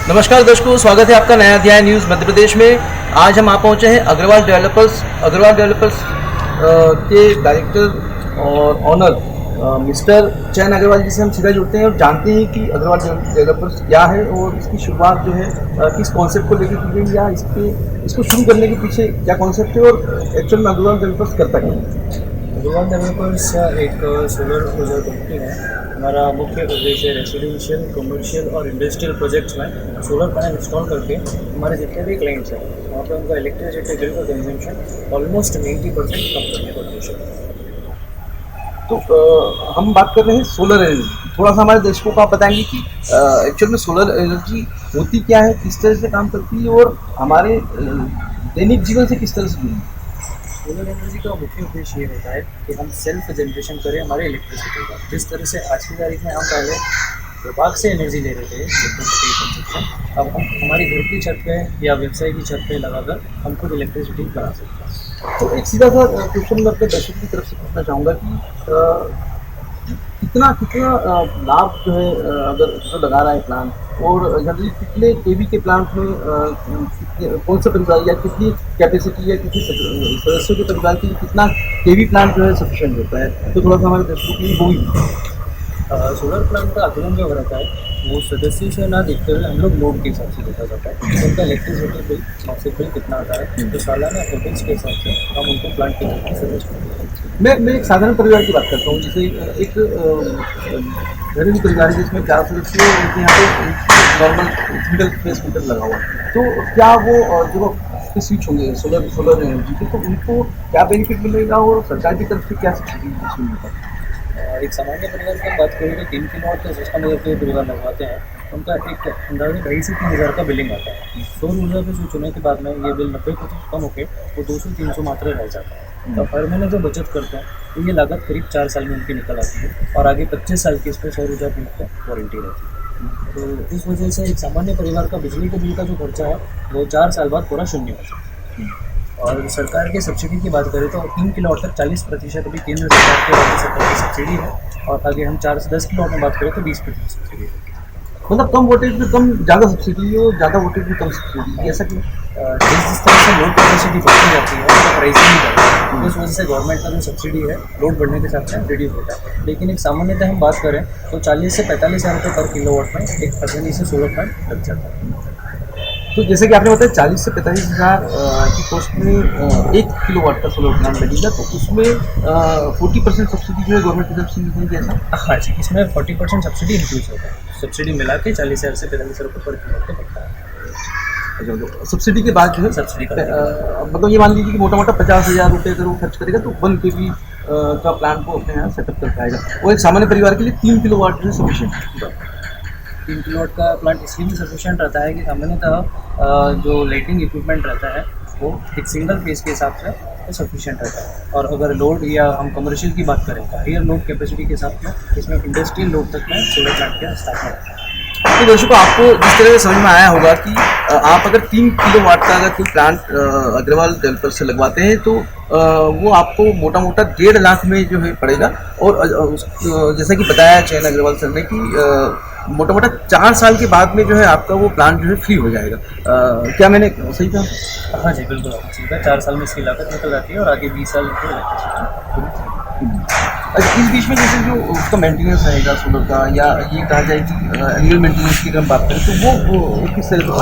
नमस्कार दर्शकों, स्वागत है आपका नया अध्याय न्यूज़ मध्य प्रदेश में। आज हम आप पहुंचे हैं अग्रवाल डेवलपर्स के डायरेक्टर और ऑनर मिस्टर चयन अग्रवाल जी से हम सीधा जुड़ते हैं और जानते हैं कि अग्रवाल डेवलपर्स क्या है और इसकी शुरुआत जो है किस कॉन्सेप्ट को लेकर की गई या इसको शुरू करने के पीछे क्या कॉन्सेप्ट है और एक्चुअल में अग्रवाल डेवलपर्स करता क्या है। अग्रवाल डेवलपर्स एक सोलर ऊर्जा कंपनी है। हमारा मुख्य उद्देश्य रेसिडेंशियल, कमर्शियल और इंडस्ट्रियल प्रोजेक्ट्स में सोलर पैनल इंस्टॉल करके हमारे जितने भी क्लाइंट्स हैं वहाँ पर उनका इलेक्ट्रिसिटी बिल का कंजम्पशन ऑलमोस्ट 90% कम करने का उद्देश्य है। तो हम बात कर रहे हैं सोलर एनर्जी। थोड़ा सा हमारे दर्शकों को आप बताएंगे कि एक्चुअल में सोलर एनर्जी होती क्या है, किस तरह से काम करती है और हमारे दैनिक जीवन से किस तरह से जुड़ी है। सोलर एनर्जी का मुख्य उद्देश्य ये होता है कि हम सेल्फ जनरेशन करें हमारे इलेक्ट्रिसिटी का। जिस तरह से आज की तारीख में हम पहले विभाग से एनर्जी ले रहे थे इलेक्ट्रिसिटी कंजप्शन, अब हम हमारी घर की छत पे या व्यवसाय की छत पे लगाकर हम खुद इलेक्ट्रिसिटी बना सकते हैं। तो एक सीधा सा क्वेश्चन मैं अपने दर्शकों की तरफ से पूछना चाहूँगा कि कितना लाभ जो है अगर जो लगा रहा है प्लांट और जनरली कितने केवी के प्लांट में कौन सा परिवार या कितनी कैपेसिटी या कितनी सदस्यों के परिवार के लिए कितना केवी प्लांट जो है सफिशिएंट होता है, तो थोड़ा सा हमारे दर्शकों के लिए वो ही। सोलर प्लांट का आकलन जो रहता है वो सदस्य से ना देखते हुए हम लोग लोड के हिसाब से देखा जाता है। उनका इलेक्ट्रिसिटी बिल, मासिक बिल कितना आता है तो सालाना एवरेज के हिसाब से हम उनको प्लांट के हिसाब से सजेस्ट करते हैं। मैं एक साधारण परिवार की बात करता हूँ, जैसे एक घरेलू परिवार है जिसमें 4 सदस्य हैं, उनके यहाँ पे नॉर्मल सिंगल फेस मीटर लगा हुआ है, तो क्या वो जो स्विच होंगे सोलर एनर्जी के, तो उनको क्या बेनिफिट मिलेगा और सरकार की तरफ से क्या सब्सिडी मिलता है। एक सामान्य परिवार की बात करें तो 3 किलोवाट का सिस्टम अगर कोई परिवार लगवाते हैं उनका एक अंदाजा 2,500 से 3,000 का बिलिंग आता है। सौर ऊर्जा पे स्विच होने के बाद में ये बिल 90% कम होकर वो 200-300 मात्र रह जाता है। तो हर महीने जो बचत करते हैं तो ये लागत करीब 4 साल में उनकी निकल आती है और आगे 25 साल की इस पर सौर ऊर्जा प्लांट पर वारंटी रहती है। तो इस वजह से एक सामान्य परिवार का बिजली के बिल का जो खर्चा है वो 4 साल बाद पूरा शून्य हो जाता है। और सरकार की सब्सिडी की बात करें तो 3 किलोवाट तक 40% अभी केंद्र सरकार के राज्य सरकार की सब्सिडी है और आगे हम 4 से 10 किलोवाट में बात करें तो 20% सब्सिडी है। मतलब कम वोल्टेज में कम ज़्यादा सब्सिडी और ज़्यादा वोल्टेज में कम सब्सिडी, ऐसा क्यों? जिस तरह से लोड कैपेसिटी बढ़ती जाती है उसका प्राइसिंग भी बढ़ता है, उस वजह से गवर्नमेंट का जो सब्सिडी है लोड बढ़ने के हिसाब से रिड्यूस होता है। लेकिन एक सामान्यतः हम बात करें तो 40 से 45 हज़ार रुपये पर किलोवाट में एक आसानी से सोलर प्लांट लग जाता है। तो जैसे कि आपने बताया 40 से 45 हज़ार की कॉस्ट में 1 किलोवाट का सोलर प्लांट लगेगा, तो उसमें 40% सब्सिडी जो है गवर्नमेंट की तरफ से मिलेगी ऐसा? हाँ जी, इसमें 40% सब्सिडी इंक्लूड होता है। सब्सिडी मिला के 40,000 से 45,000 रुपये पर किलोवाट का पड़ता है। अच्छा, सब्सिडी के बाद जो है सब्सिडी का मतलब ये मान लीजिए कि मोटा 50,000 रुपये अगर वो खर्च करेगा तो 1 kV का प्लांट को अपने यहाँ सेटअप कर पाएगा। वो एक सामान्य परिवार के लिए 3 किलोवाट जो है सफिशिएंट है। 3 किलोवाट का प्लांट इसलिए भी सफिशिएंट रहता है कि सामान्यतः जो लाइटिंग इक्विपमेंट रहता है वो एक सिंगल फेज के हिसाब से सफिशिएंट रहता है। और अगर लोड या हम कमर्शियल की बात करें तो हायर लोड कैपेसिटी के हिसाब से इसमें इंडस्ट्रियल लोड तक में सोलर प्लांट की स्थापना रहता है। तो दर्शकों, आपको जिस तरह से समझ में आया होगा कि आप अगर 3 किलोवाट का अगर कोई प्लांट अग्रवाल डेवलपर से लगवाते हैं तो वो आपको मोटा 1.5 लाख में जो है पड़ेगा। और जैसा कि बताया चयन अग्रवाल सर ने कि मोटा 4 साल के बाद में जो है आपका वो प्लांट जो है फ्री हो जाएगा। क्या मैंने सही कहा? हाँ जी, बिल्कुल आपने सही कहा। 4 साल में इसकी लागत निकल जाती है और आगे 20 साल की इलेक्ट्रिसिटी। अच्छा, इस बीच में जैसे जो उसका मेंटेनेंस रहेगा सोलर का, या ये कहा जाए कि एनुअल मेंटेनेंस की अगर हम बात करें तो वो किस तरह का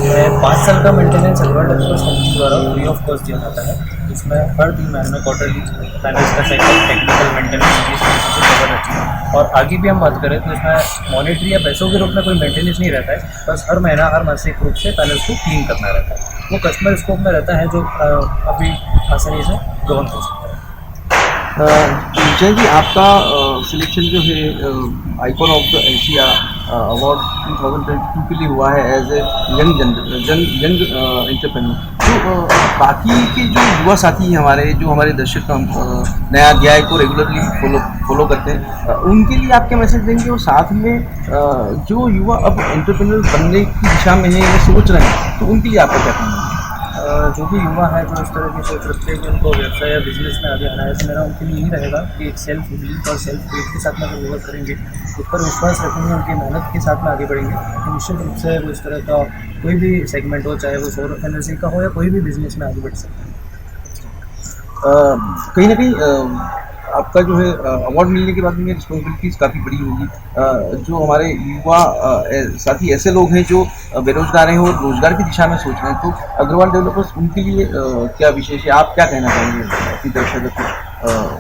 है? 5 साल का मेंटेनेंस अग्रवाल डेवलपर्स कंपनी द्वारा फ्री ऑफ कॉस्ट दिया जाता है। इसमें हर 3 महीने में क्वार्टरली पैनल्स का साइकिल, टेक्निकल मेंटेनेंस की कवर रहती है। और आगे भी हम बात करें तो इसमें मॉनेटरी या पैसों के रूप में कोई मेंटेनेंस नहीं रहता है, बस हर महीना हर मासिक रूप से पैनल्स को क्लीन करना रहता है। वो कस्टमर स्कोप में रहता है जो अभी आसानी से गवर्न हो सकता है। जय जी, आपका सिलेक्शन जो है icon of the Asia award 2022 के लिए हुआ है एज ए यंग एंटरप्रेन्योर। तो बाकी के जो युवा साथी हैं हमारे, जो हमारे दर्शक नया अध्याय को रेगुलरली फॉलो करते हैं, उनके लिए आप क्या मैसेज देंगे? और साथ में जो युवा अब एंटरप्रेन्योर बनने की दिशा में है या सोच रहे हैं, तो उनके लिए आपका क्या कहना है? जो भी युवा है जो इस तरह की सोच रखते हैं कि उनको व्यवसाय या बिजनेस में आगे आना है, तो मेरा उनके लिए यही रहेगा कि एक सेल्फ बिलीफ और सेल्फ फेथ के साथ में अगर वर्क करेंगे, उस पर विश्वास रखेंगे, उनकी मेहनत के साथ में आगे बढ़ेंगे, तो निश्चित रूप से वो इस तरह का कोई भी सेगमेंट हो, चाहे वो सौर एनर्जी का हो या कोई भी बिजनेस में आगे बढ़ सकते हैं। कहीं ना कहीं आपका जो है अवार्ड मिलने के बाद में रिस्पॉन्सिबिलिटीज काफ़ी बड़ी होगी। जो हमारे युवा साथी ऐसे लोग हैं जो बेरोजगार हैं और रोजगार की दिशा में सोच रहे हैं, तो अग्रवाल डेवलपर्स उनके लिए क्या विशेष है, आप क्या कहना चाहेंगे अपनी तरफ से अगर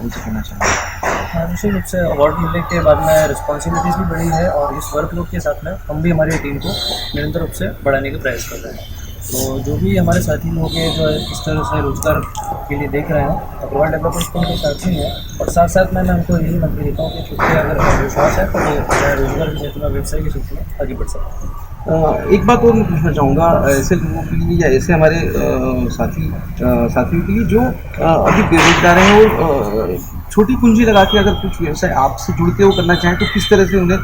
उनसे कहना चाहेंगे? निश्चित रूप से अवार्ड मिलने के बाद में रिस्पॉन्सिबिलिटीज़ भी बढ़ी है और इस वर्कलोड के साथ में हम भी हमारी टीम को निरंतर रूप से बढ़ाने का प्रयास कर रहे हैं। तो जो भी हमारे साथी लोग हैं जो इस तरह से रोजगार के लिए देख रहे हैं, अग्रवाल डेवलपर्स तो उनके साथ ही है, और साथ साथ मैं उनको यही मंत्री देता हूँ कि खुद के अगर विश्वास है तो वो रोजगार के क्षेत्र में, व्यवसाय के क्षेत्र में आगे बढ़ सकते हैं। एक बात और मैं पूछना चाहूँगा ऐसे लोगों के लिए या ऐसे हमारे साथियों के लिए जो अभी बेरोजगार हैं और छोटी पूंजी लगा के अगर कुछ व्यवसाय आपसे जुड़ के वो करना चाहें, तो किस तरह से उन्हें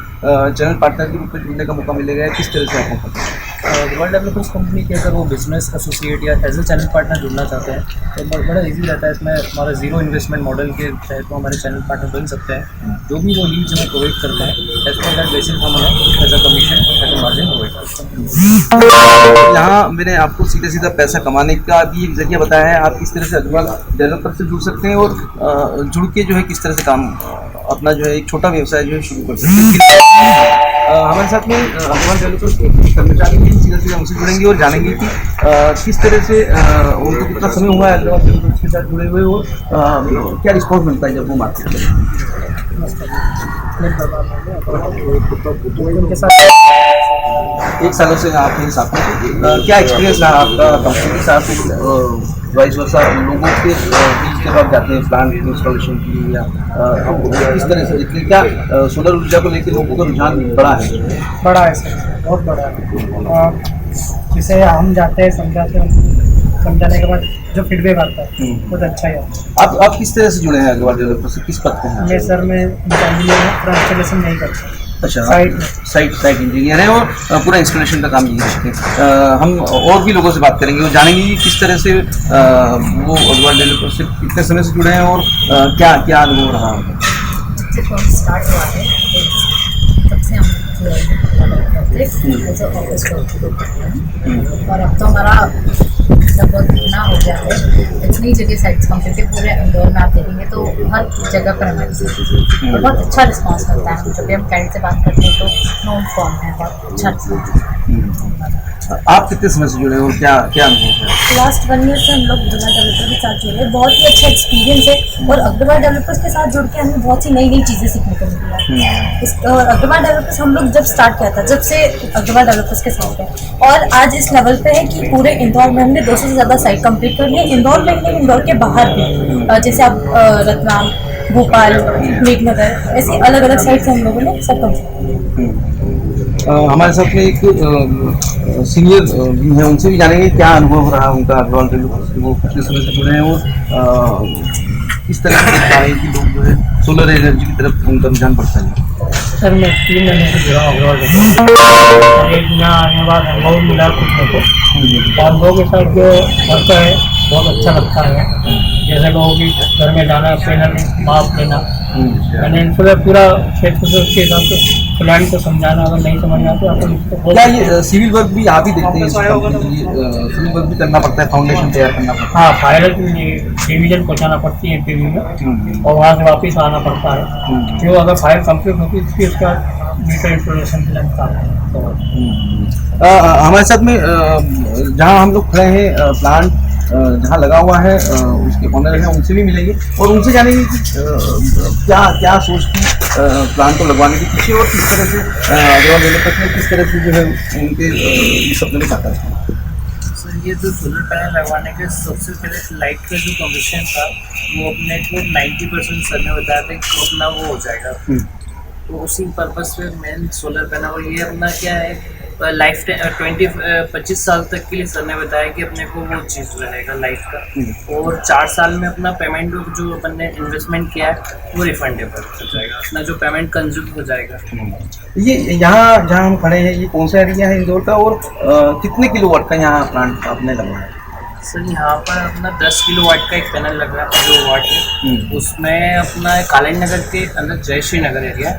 चैनल पार्टनर के रूप में जुड़ने का मौका मिलेगा, किस तरह से आपको पता है? अग्रवाल डेवलपर्स कंपनी के अगर वो बिजनेस एसोसिएट या एज ए चैनल पार्टनर जुड़ना चाहते हैं तो बड़ा इजी रहता है। इसमें हमारा जीरो इन्वेस्टमेंट मॉडल के तहत वो हमारे चैनल पार्टनर बन सकते हैं। जो भी वो लीड्स हमें प्रोवाइड करते हैं, एज पर दैट बेसिस हम उन्हें as a commission, as a margin provide करते हैं। यहाँ मैंने आपको सीधा सीधा पैसा कमाने का भी एक जरिया बताया है, आप किस तरह से अग्रवाल डेवलपर से जुड़ सकते हैं और जुड़ के जो है किस तरह से काम अपना जो है एक छोटा व्यवसाय जो है शुरू कर सकते हैं। हमारे साथ में अग्रवाल डेवलपर्स के कर्मचारी भी सीधा सीधा उनसे जुड़ेंगे और जानेंगे कि किस तरह से उनको कितना समय हुआ है अग्रवाल डेवलपर्स के साथ जुड़े हुए और क्या रिस्पॉन्स मिलता है जब वो मार्केट उनके साथ 1 सालों से आपके साथ में क्या एक्सपीरियंस रहा आपका कंपनी के साथ वाइस वर्सा लोगों के बीच जब आप जाते हैं प्लांट इंस्टॉलेशन के लिए या इस तरह से देखिए क्या सोलर ऊर्जा को लेकर लोगों का रुझान बड़ा है सर, बहुत बड़ा है। जिसे हम जाते हैं समझाते हैं, समझाने के बाद जो फीडबैक आता है बहुत अच्छा ही आता है। आप किस तरह से जुड़े हैं अग्रवाल डेवलपर से, किस पद पे हैं? मैं सर मैं पूरा इंस्टॉलेशन नहीं करता। अच्छा, साइट इंजीनियर हैं और पूरा इंस्टॉलेशन का काम यही करते हैं। हम और भी लोगों से बात करेंगे और जानेंगे कि किस तरह से वो अग्रवाल डेवलपर से कितने समय से जुड़े हैं और क्या क्या अनुभव रहा है। जब से स्टार्ट हुआ है तब से हम ऑफिस और अब तो हमारा लगभग इतना हो गया है, इतनी जगह साइट्स कंप्लीट है पूरे इंदौर में। आप देखेंगे तो हर जगह पर हमारी और बहुत अच्छा रिस्पांस मिलता है। हम जब भी हम क्लाइंट से बात करते हैं तो नॉन फॉर्म है, बहुत अच्छा रिस्पांस। आप कितने समय से जुड़े हो और क्या क्या अनुभव है? लास्ट 1 ईयर से हम लोग अग्रवाल डेवलपर के साथ जुड़े, बहुत ही अच्छा एक्सपीरियंस है और अग्रवाल डेवलपर्स के साथ जुड़ के हमें बहुत सी नई नई चीज़ें सीखने को मिली है। और अग्रवाल डेवलपर्स हम लोग जब स्टार्ट किया था, जब से अग्रवाल डेवलपर्स के साथ है और आज इस लेवल पे है कि पूरे इंदौर में हमने 200 से ज़्यादा साइट कंप्लीट कर ली है। इंदौर में नहीं, इंदौर के बाहर भी, जैसे आप रतलाम, भोपाल, मेघनगर, ऐसी अलग अलग साइट से हम लोगों ने सब कंप्लीट। हमारे साथ में एक सीनियर भी हैं, उनसे भी जानेंगे क्या अनुभव रहा उनका अग्रवाल डेवलपर्स से, वो पिछले समय से जुड़े हैं और किस तरह से देखता है कि लोग जो है सोलर एनर्जी की तरफ उनका रुझान बढ़ता है। सर मैं 3 महीने से जुड़ा हूँ अग्रवाल डेवलपर्स। एक यहाँ आने के बाद अनुभव मिला कुछ मेरे को, अनुभव के साथ जो वर्क है बहुत अच्छा लगता है। जैसे लोगों की घर में जाना, पैनल माप लेना, मैंने इनसे पूरा क्षेत्र से उसके हिसाब से क्लाइंट को समझाना, अगर नहीं समझ आता तो अपन उसको क्या ये सिविल वर्क भी आप ही देखते हैं? सिविल वर्क भी करना पड़ता है, फाउंडेशन तैयार करना पड़ता है। हाँ, फाइनल डिवीजन पहुँचाना पड़ती है पीवी में और वहाँ से वापस आना पड़ता है। जो अगर फाइल कंप्लीट होती है उसकी उसका मीटर इंस्टॉलेशन के हमारे साथ में जहाँ हम लोग खड़े हैं प्लांट जहाँ लगा हुआ है उसके ऑनर हैं, उनसे भी मिलेंगे और उनसे जानेंगे कि क्या क्या सोच थी प्लांट को लगवाने के पीछे और किस तरह से अग्रवाल डेवलपर्स ने किस तरह से जो है उनके सपने में साकार किया। सर ये जो सोलर पैनल लगवाने के सबसे पहले लाइट का जो कमीशन था वो अपने को 90% सर ने बताया था कि अपना वो हो जाएगा। तो उसी पर्पज़ से मेन सोलर पैनल, और ये अपना क्या है लाइफ टाइम 25 साल तक के लिए सर ने बताया कि अपने को वो चीज़ रहेगा लाइफ का, और 4 साल में अपना पेमेंट जो अपन ने इन्वेस्टमेंट किया है वो रिफंडेबल हो जाएगा, अपना जो पेमेंट कंज्यूम हो जाएगा। ये यहाँ जहाँ हम खड़े हैं ये कौन सा एरिया है इंदौर का और कितने किलोवाट का यहाँ प्लांट आपने लगवाया है? सर यहाँ पर अपना 10 किलोवाट का एक पैनल लग रहा है जो वाट है, उसमें अपना कालाई नगर के अंदर जय श्री नगर एरिया है,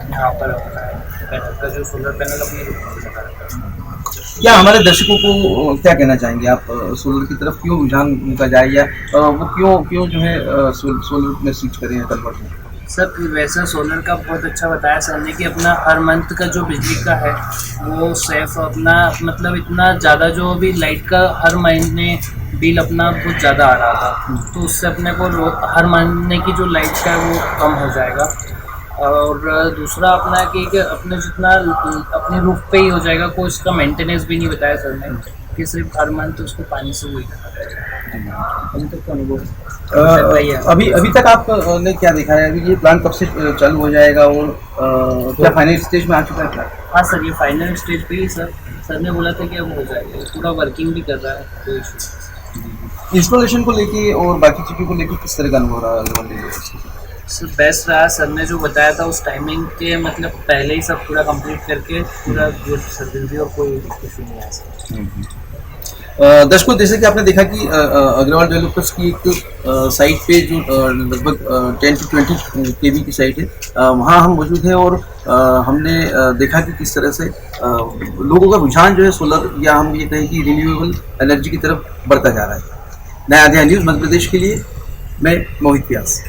यहाँ पर अपना पैनल का जो सोलर पैनल अपने रूप में लगा रहता है। क्या हमारे दर्शकों को क्या कहना चाहेंगे आप, सोलर की तरफ क्यों रुझान उनका जाए, या वो क्यों जो है सोलर में स्विच करें या कन्वर्ट करें? सर वैसे सोलर का बहुत अच्छा बताया सर ने कि अपना हर मंथ का जो बिजली का है वो सेफ अपना मतलब इतना ज़्यादा जो भी लाइट का हर महीने बिल अपना बहुत ज़्यादा आ रहा था, तो उससे अपने को हर महीने की जो लाइट का है वो कम हो जाएगा। और दूसरा अपना कि अपने जितना अपने रूफ पे ही हो जाएगा, कोई इसका मेंटेनेंस भी नहीं बताया सर ने कि सिर्फ हर मंथ उसको पानी से वही करना पड़ेगा। अभी तक का अनुभव अभी तक आपने क्या देखा है, अभी ये प्लान कब से चालू हो जाएगा और क्या फाइनल स्टेज में आ चुका है प्लान? हाँ सर, ये फाइनल स्टेज पे ही सर ने बोला था कि अब हो जाएगा, पूरा वर्किंग भी कर रहा है, कोई इशू। इंस्टॉलेशन को लेके और बाकी चीज़ों को लेके किस तरह का अनुभव रहा है? सर बेस्ट रहा, सर ने जो बताया था उस टाइमिंग के मतलब पहले ही सब पूरा कंप्लीट करके पूरा गुड सर्विस दी और कोई इशू नहीं आया सर। दर्शकों, जैसे कि आपने देखा कि अग्रवाल डेवलपर्स की एक साइट पे जो लगभग 10 से 20 केवी की साइट है, वहाँ हम मौजूद हैं और हमने देखा कि किस तरह से लोगों का रुझान जो है सोलर या हम ये कहें कि रिन्यूएबल एनर्जी की तरफ बढ़ता जा रहा है। नया अध्याय न्यूज़ मध्य प्रदेश के लिए मैं मोहित व्यास।